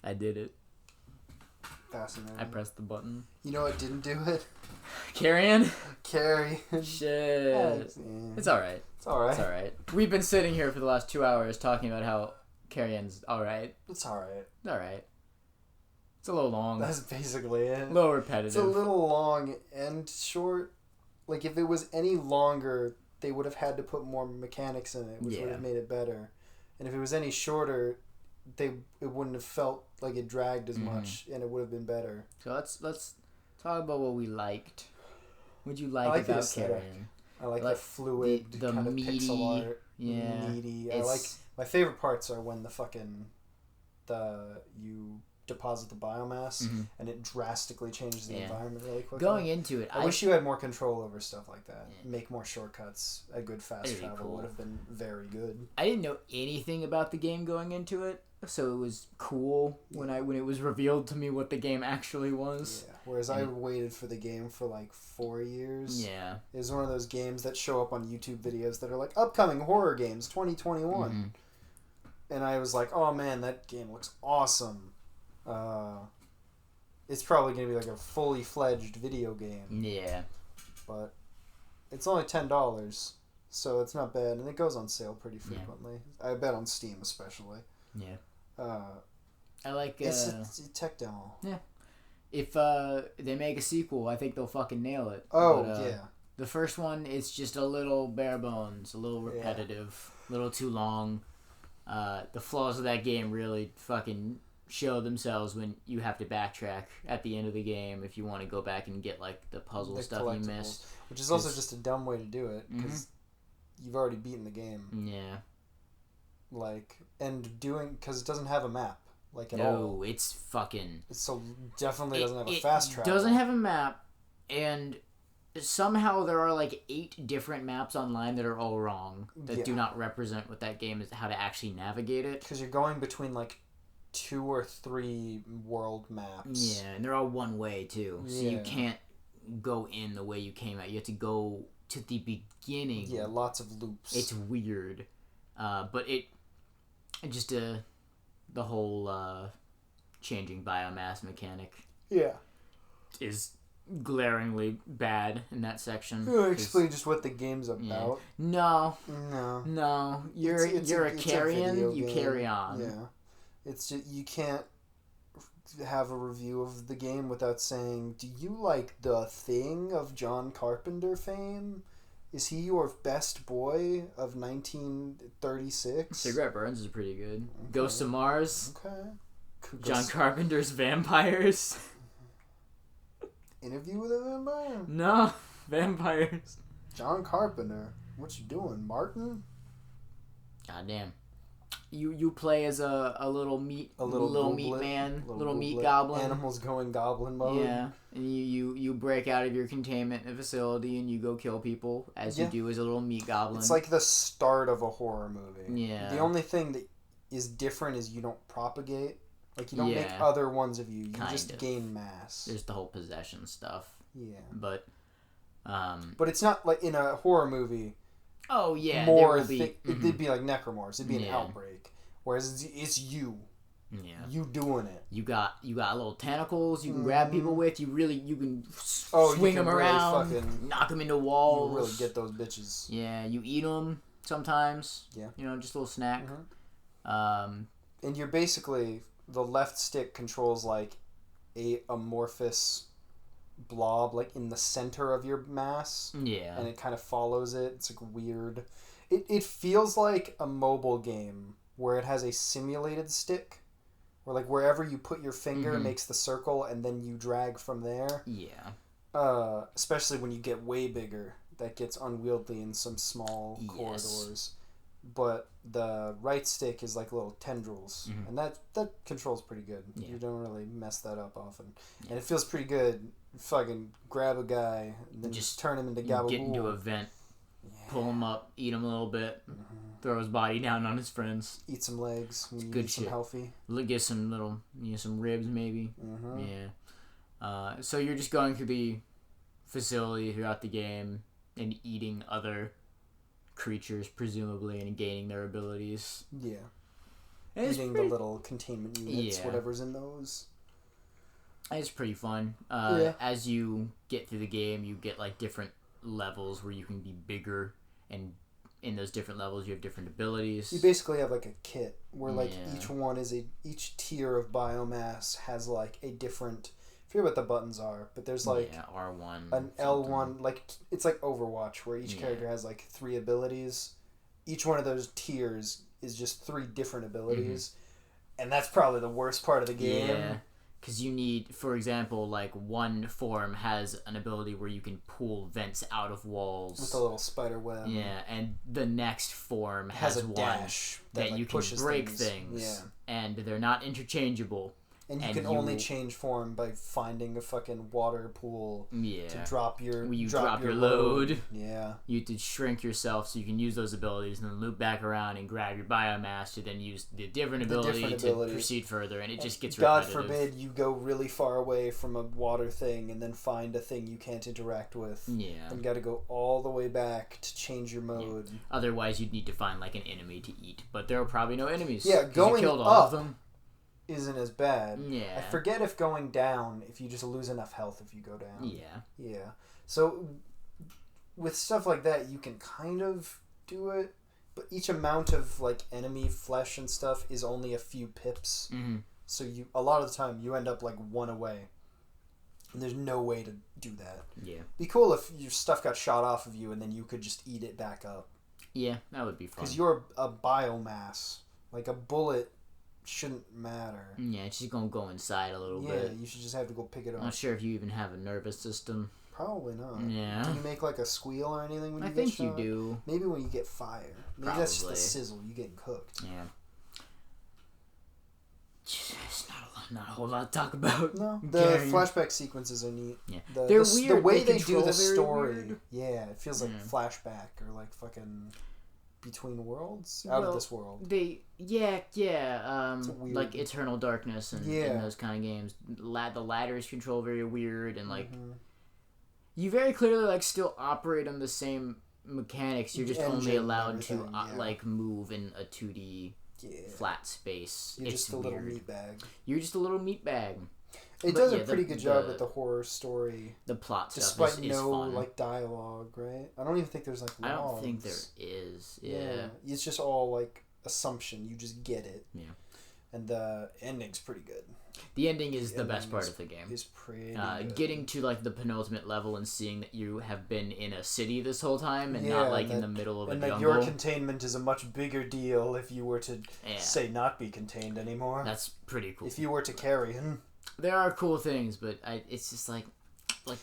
I did it. Fascinating. I pressed the button. You know what didn't do it? Carrion? Carrion. Shit. It's alright. It's alright. It's alright. We've been sitting here for the last 2 hours talking about how Carrion's alright. It's alright. Alright. It's a little long. That's basically it. A little repetitive. It's a little long and short. Like, if it was any longer, they would have had to put more mechanics in it, which would have made it better. And if it was any shorter, it wouldn't have felt like it dragged as much, and it would have been better. So let's talk about what we liked. What'd you like about Carrion? I like the fluid, the kind of meaty, pixel art. yeah, meaty. I like my favorite parts are when you deposit the biomass and it drastically changes the environment really quickly. Going into it, I wish you had more control over stuff like that. Make more shortcuts. A good fast travel would have been very good. I didn't know anything about the game going into it, so it was cool when it was revealed to me what the game actually was. Yeah. Whereas I waited for the game for like 4 years. Yeah. It was one of those games that show up on YouTube videos that are like upcoming horror games 2021. And I was like, oh man, that game looks awesome. It's probably going to be like a fully fledged video game. Yeah. But it's only $10, so it's not bad. And it goes on sale pretty frequently. I bet on Steam especially. Yeah. I like... it's a tech demo. Yeah. If they make a sequel, I think they'll fucking nail it. Oh, but, yeah. The first one is just a little bare bones, a little repetitive, a little too long. The flaws of that game really fucking show themselves when you have to backtrack at the end of the game if you want to go back and get like the puzzle stuff you missed. Which is also just a dumb way to do it because you've already beaten the game. Yeah. Like, because it doesn't have a map. Like at No, all. it's fucking... So definitely doesn't have a fast travel. It doesn't have a map, and somehow there are like 8 different maps online that are all wrong, that do not represent what that game is, how to actually navigate it. Because you're going between like 2 or 3 world maps. Yeah, and they're all one way too, so you can't go in the way you came out. You have to go to the beginning. Yeah, lots of loops. It's weird, but the whole changing biomass mechanic is glaringly bad in that section. Explain just what the game's about. No. You're a Carrion. You carry on. Yeah, it's just, you can't have a review of the game without saying, do you like The Thing of John Carpenter fame? Is he your best boy of 1936? Cigarette Burns is pretty good. Okay. Ghosts of Mars. Okay. John Carpenter's Vampires. Interview with a Vampire? No, Vampires. John Carpenter. What you doing, Martin? Goddamn. You play as a little meat meat man, little meat goblin. Animals going goblin mode. Yeah, and you break out of your containment facility and you go kill people as you do as a little meat goblin. It's like the start of a horror movie. Yeah. The only thing that is different is you don't propagate. Like, you don't make other ones of you. You just gain mass. There's the whole possession stuff. Yeah. But it's not like in a horror movie. Oh, yeah. More it'd be like Necromorphs. It'd be an outbreak. Whereas it's you. Yeah. You doing it. You got little tentacles you can grab people with. You can swing them around, really knock them into walls. You really get those bitches. Yeah, you eat them sometimes. Yeah. Just a little snack. And you're basically... The left stick controls like a amorphous blob like in the center of your mass. Yeah. And it kind of follows it. It's like weird. It feels like a mobile game where it has a simulated stick. Where like wherever you put your finger makes the circle and then you drag from there. Yeah. Especially when you get way bigger. That gets unwieldy in some small corridors. But the right stick is like little tendrils, and that controls pretty good. Yeah. You don't really mess that up often, and it feels pretty good. Fucking grab a guy, and then just turn him into gabagool. Get into a vent, pull him up, eat him a little bit, throw his body down on his friends. Eat some legs. It's good shit. Some healthy. Get some little, some ribs maybe. Yeah. So you're just going through the facility throughout the game and eating other creatures presumably and gaining their abilities. Yeah. Eating the little containment units, whatever's in those. It's pretty fun. As you get through the game, you get like different levels where you can be bigger, and in those different levels you have different abilities. You basically have like a kit where like each tier of biomass has like a different. I forget what the buttons are, but there's like R1, an L1, like it's like Overwatch where each character has like 3 abilities. Each one of those tiers is just 3 different abilities, and that's probably the worst part of the game. Yeah. Because you need, for example, like one form has an ability where you can pull vents out of walls. With a little spider web. Yeah, and the next form has a one dash that like you can break things. Yeah. And they're not interchangeable. And you can only change form by finding a fucking water pool to drop your load. Yeah. You have to shrink yourself so you can use those abilities and then loop back around and grab your biomass to then use the different ability to proceed further, and it just gets repetitive. God forbid you go really far away from a water thing and then find a thing you can't interact with. Yeah. And got to go all the way back to change your mode. Yeah. Otherwise you'd need to find like an enemy to eat, but there are probably no enemies. Yeah, going you killed all up of them. Isn't as bad. Yeah. I forget if going down, if you just lose enough health if you go down. Yeah. Yeah. So with stuff like that, you can kind of do it, but each amount of like enemy flesh and stuff is only a few pips. Mm-hmm. So a lot of the time you end up like 1 away. And there's no way to do that. Yeah. Be cool if your stuff got shot off of you and then you could just eat it back up. Yeah, that would be fun. Because you're a biomass. Like a bullet shouldn't matter. Yeah, it's just gonna go inside a little bit. Yeah, you should just have to go pick it up. I'm not sure if you even have a nervous system. Probably not. Yeah. Do you make like a squeal or anything when you get shot? I think you do. Maybe when you get fire. Maybe Probably. That's just the sizzle. You getting cooked. Yeah. It's not a whole lot to talk about. No. The flashback sequences are neat. Yeah. They're weird. The way they do the story. Weird. Yeah, it feels like flashback or like fucking Between Worlds? Out of this world. Like Eternal Darkness and those kind of games. The ladders control very weird, and like you very clearly like still operate on the same mechanics. You're just only allowed to like move in a 2D flat space. You're just a little meat bag. You're just a little meat bag. It does a pretty good job with the horror story. The plot stuff despite is no fun. like dialogue, right? I don't even think there's like logs. I don't think there is. Yeah. It's just all like assumption. You just get it. Yeah. And the ending's pretty good. The ending is the best part of the game. It's pretty good. Getting to like the penultimate level and seeing that you have been in a city this whole time and not like in the middle of a jungle. And that your containment is a much bigger deal if you were to say not be contained anymore. That's pretty cool. If you were to Carrion. There are cool things, but it's just like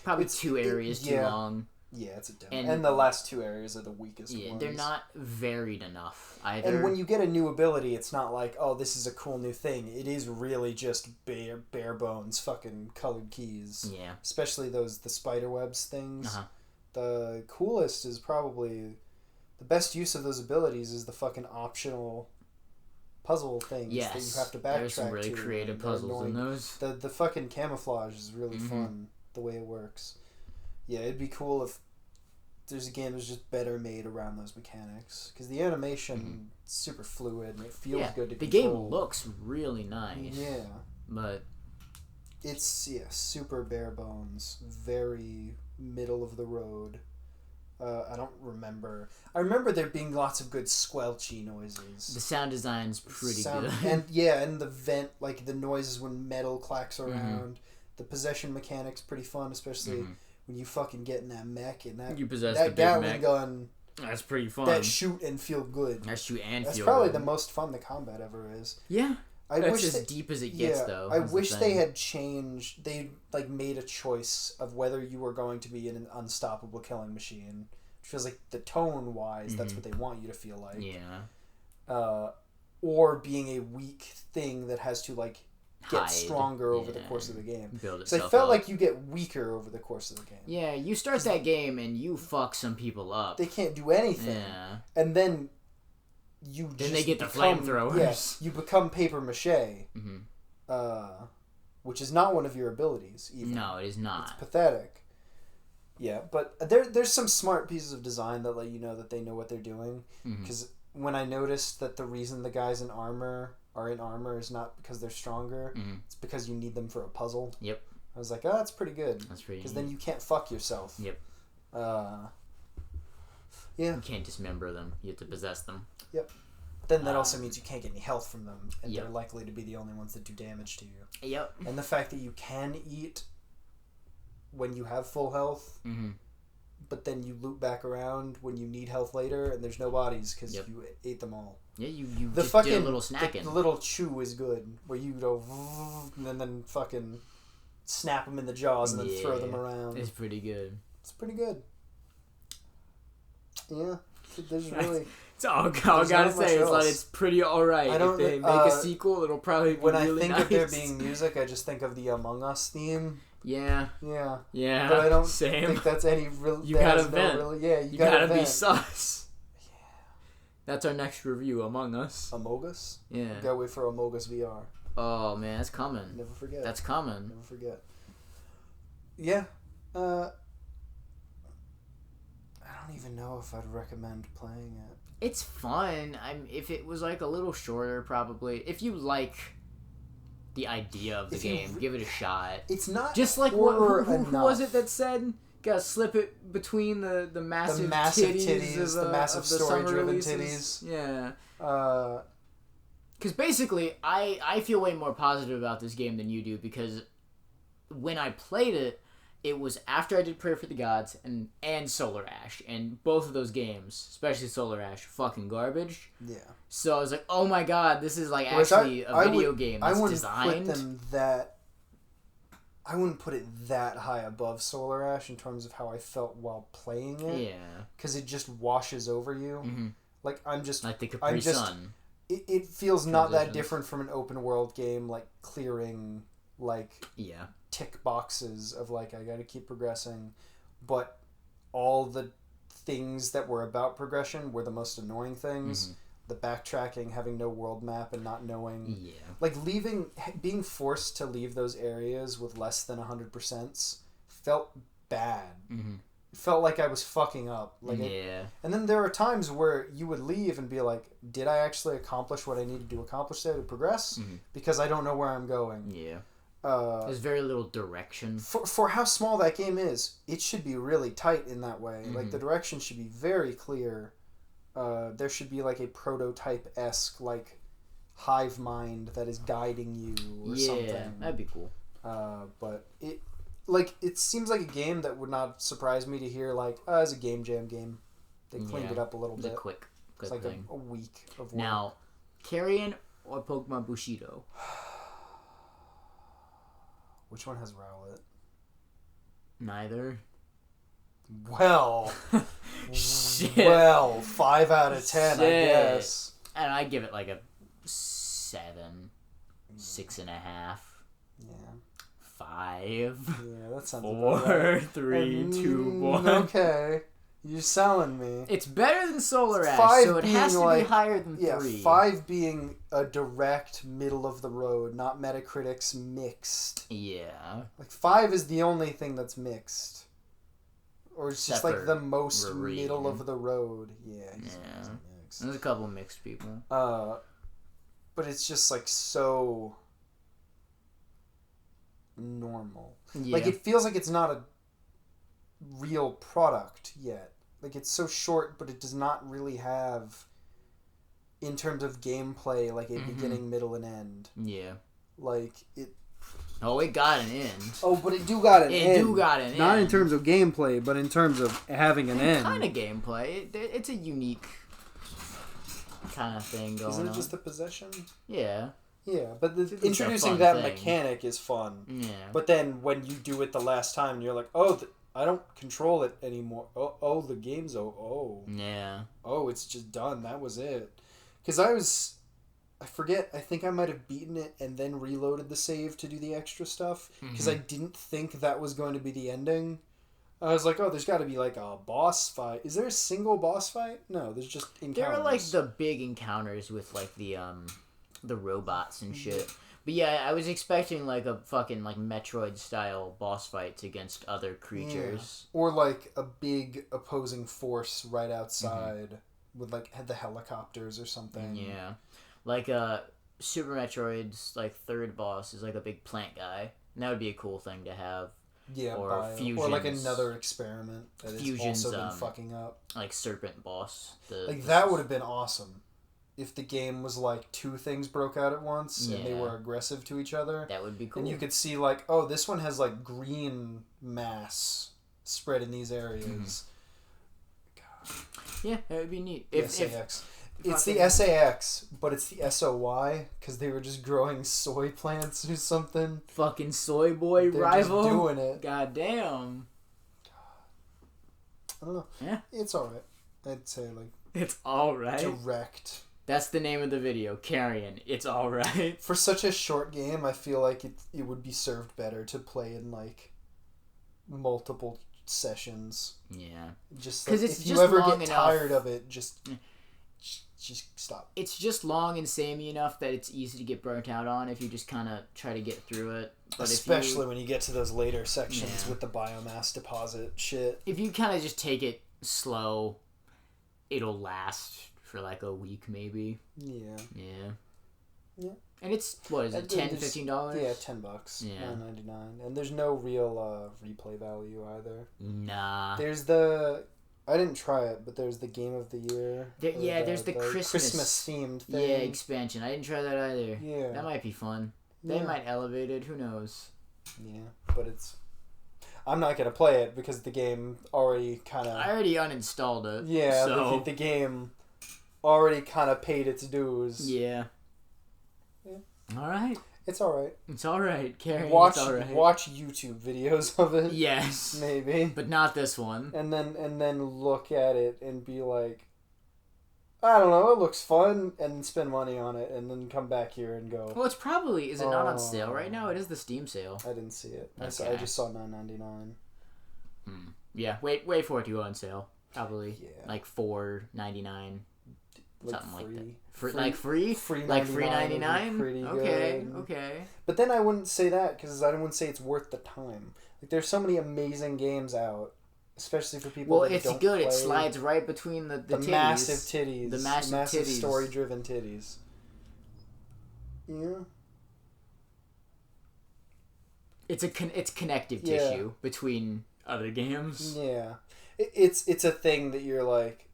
probably 2 areas too long. Yeah, it's a demo. And the last 2 areas are the weakest ones. They're not varied enough either. And when you get a new ability, it's not like, oh, this is a cool new thing. It is really just bare bones fucking colored keys. Yeah. Especially the spider webs things. The coolest is probably... The best use of those abilities is the fucking optional puzzle things that you have to backtrack to. There's some really creative puzzles in those. The fucking camouflage is really fun, the way it works. Yeah, it'd be cool if there's a game that's just better made around those mechanics. Because the animation is super fluid and it feels good to control. The game looks really nice. Yeah. But... It's, super bare bones. Very middle of the road. I don't remember. I remember there being lots of good squelchy noises. The sound design's pretty good. And the vent, like the noises when metal clacks around. The possession mechanic's pretty fun, especially when you fucking get in that mech and that Gatling gun. That's pretty fun. That shoot and feel good. That's That's probably the most fun the combat ever is. Yeah. That's as deep as it gets, though. I wish they had changed. They made a choice of whether you were going to be an unstoppable killing machine. Which feels like the tone wise, that's what they want you to feel like. Yeah. Or being a weak thing that has to get stronger over the course of the game. So I felt like you get weaker over the course of the game. Yeah, you start that game and you fuck some people up. They can't do anything. Yeah. And then they get the flamethrowers. Yeah, you become paper mache, which is not one of your abilities. Even. No, it is not. It's pathetic. Yeah, but there's some smart pieces of design that let you know that they know what they're doing. Because when I noticed that the reason the guys in armor are in armor is not because they're stronger. Mm-hmm. It's because you need them for a puzzle. Yep. I was like, oh, that's pretty good. That's pretty. Because then you can't fuck yourself. Yep. Yeah. You can't dismember them. You have to possess them. Yep. Then that also means you can't get any health from them, and yep. they're likely to be the only ones that do damage to you. Yep. And the fact that you can eat when you have full health, mm-hmm. but then you loop back around when you need health later, and there's no bodies because yep. you ate them all. Yeah, you just did a little snacking. The little chew is good, where you go and then fucking snap them in the jaws and then throw them around. It's pretty good. It's pretty good. Yeah. There's really... It's all I gotta say is like it's pretty alright. If they make a sequel, it'll probably be when really nice. When I think of there being music, I just think of the Among Us theme. Yeah. Yeah. Yeah. But I don't think that's any real... You gotta vent. You gotta be sus. Yeah. That's our next review, Among Us. Among Us? Yeah. You gotta wait for Among Us VR. Oh, man, that's coming. Never forget. That's coming. Never forget. Yeah. I don't even know if I'd recommend playing it. It's fun. If it was like a little shorter, probably. If you like the idea of the game, give it a shot. It's not just like who was it that said gotta slip it between the massive titties the massive story-driven titties. Yeah. Because basically, I feel way more positive about this game than you do because when I played it, it was after I did Prayer for the Gods and Solar Ash, and both of those games, especially Solar Ash, fucking garbage. Yeah. So I was like, oh my god, this is like actually a video game that's designed. I wouldn't put it that high above Solar Ash in terms of how I felt while playing it. Yeah. Because it just washes over you. Mm-hmm. Like I'm just like the Capri Sun. It feels not that different from an open world game, like clearing tick boxes of like I gotta keep progressing, but all the things that were about progression were the most annoying things. Mm-hmm. The backtracking, having no world map and not knowing, like being forced to leave those areas with less than 100% felt bad. Mm-hmm. It felt like I was fucking up. And then there are times where you would leave and be like, did I actually accomplish what I needed to accomplish there to progress? Mm-hmm. Because I don't know where I'm going. Yeah. There's very little direction. For how small that game is, it should be really tight in that way. Mm-hmm. Like, the direction should be very clear. There should be, like, a prototype-esque, like, hive mind that is guiding you or something. Yeah, that'd be cool. But it seems like a game that would not surprise me to hear, like, as a Game Jam game. They cleaned it up a little bit. It's a quick it's like thing. A week of work. Now, Carrion or Pokemon Bushido? Which one has Rowlet? Neither. Well. Shit. Well, 5 out of 10, I guess. And I'd give it like a 7, 6.5. Yeah. 5. Yeah, that sounds 4, right. 3, 2, 1. Okay. You're selling me. It's better than Solar Ash, so it has to be higher than 3. Yeah, 5 being a direct middle of the road, not Metacritic's mixed. Yeah. Like, 5 is the only thing that's mixed. Or it's just like the most middle of the road. Yeah. Mixed. There's a couple mixed people. But it's just like so normal. Yeah. Like, it feels like it's not a real product yet. Like, it's so short, but it does not really have, in terms of gameplay, like a beginning, middle, and end. Yeah. Like, it... Oh, it got an end. Oh, but it do got an end. It do got an end. Not in terms of gameplay, but in terms of having an end. Kind of gameplay. It's a unique kind of thing going on. Isn't it just the possession? Yeah. Yeah, but introducing that mechanic is fun. Yeah. But then when you do it the last time, you're like, oh, I don't control it anymore. Oh, the game's Yeah. Oh, it's just done. That was it. Because I forget, I think I might have beaten it and then reloaded the save to do the extra stuff. Because I didn't think that was going to be the ending. I was like, oh, there's got to be like a boss fight. Is there a single boss fight? No, there's just encounters. There are like the big encounters with like the robots and shit. But yeah, I was expecting like a fucking like Metroid style boss fights against other creatures. Yeah. Or like a big opposing force right outside with like the helicopters or something. Yeah. Like Super Metroid's like third boss is like a big plant guy, and that would be a cool thing to have. Yeah, or Fusions, or like another experiment that has also been fucking up. Like serpent boss. That would have been awesome. If the game was like two things broke out at once and they were aggressive to each other. That would be cool. And you could see like, oh, this one has like green mass spread in these areas. God. Yeah, that would be neat. SAX. It's the SAX, but it's the SOY because they were just growing soy plants or something. Fucking soy boy They're rival. Just doing it. God damn. I don't know. Yeah. It's alright. I'd say like. It's alright. Direct. That's the name of the video. Carrion. It's alright. For such a short game, I feel like it would be served better to play in like multiple sessions. Yeah. Just like, if you ever get tired of it, just stop. It's just long and samey enough that it's easy to get burnt out on if you just kind of try to get through it. But especially when you get to those later sections with the biomass deposit shit. If you kind of just take it slow, it'll last for like a week maybe. Yeah. Yeah. And it's, what is it, $10, $15? Yeah, $10. Yeah. $9.99. And there's no real replay value either. Nah. There's I didn't try it, but there's the Game of the Year. There's the Christmas themed thing. Yeah, expansion. I didn't try that either. Yeah. That might be fun. They might elevate it. Who knows? Yeah, but I'm not going to play it because the game already kind of... I already uninstalled it. Yeah, so... the game already kind of paid its dues. Yeah. Alright. It's alright. It's alright, Carrion. Watch YouTube videos of it. Yes. Maybe. But not this one. And then look at it and be like, I don't know, it looks fun, and spend money on it, and then come back here and go. Well, is it not on sale right now? It is the Steam sale. I didn't see it. Okay. I just saw $9.99. Yeah, wait for it to go on sale. Probably. Yeah. Like $4.99. Something like that. Free like free $3.99. Pretty good. Okay. Okay. But then I wouldn't say that because I wouldn't say it's worth the time. Like there's so many amazing games out, especially for people. Well, it's good. It slides right between the titties. Massive titties. The massive titties. Story-driven titties. Yeah. It's connective tissue between other games. Yeah. It's a thing that you're like,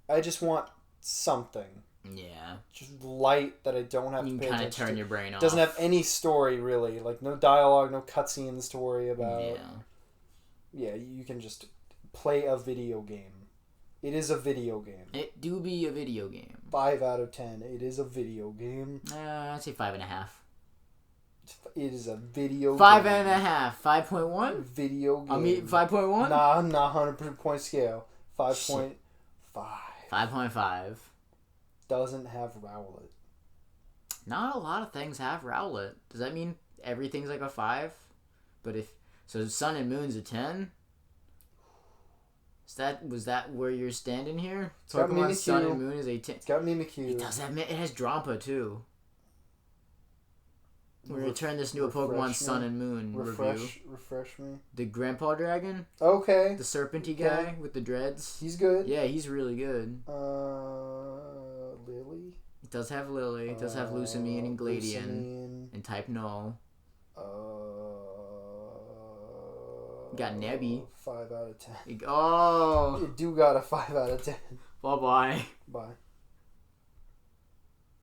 I just want something. Yeah. Just light that I don't have to pay attention to. You can kind of turn your brain off. Doesn't have any story, really. Like, no dialogue, no cutscenes to worry about. Yeah. Yeah, you can just play a video game. It is a video game. It do be a video game. 5 out of 10. It is a video game. I'd say 5.5. It is a video 5.5. 5.1? Video game. I mean, 5.1? Nah, not 100-point scale. 5.5. 5.5. Doesn't have Rowlet. Not a lot of things have Rowlet. Does that mean everything's like a 5? But so Sun and Moon's a 10? Was that where you're standing here? Pokemon Sun and Moon is a 10. It's got Mimikyu. It does have. It has Drampa too. We're gonna turn this into a Pokemon Sun and Moon review. Refresh me. The Grandpa Dragon. Okay. The serpenty guy with the dreads. He's good. Yeah, he's really good. Lily. It does have Lily. It does have Lusamine and Gladian. And type Null. Got Nebby. 5 out of 10. Oh. You do got a 5 out of 10. Bye-bye. Bye.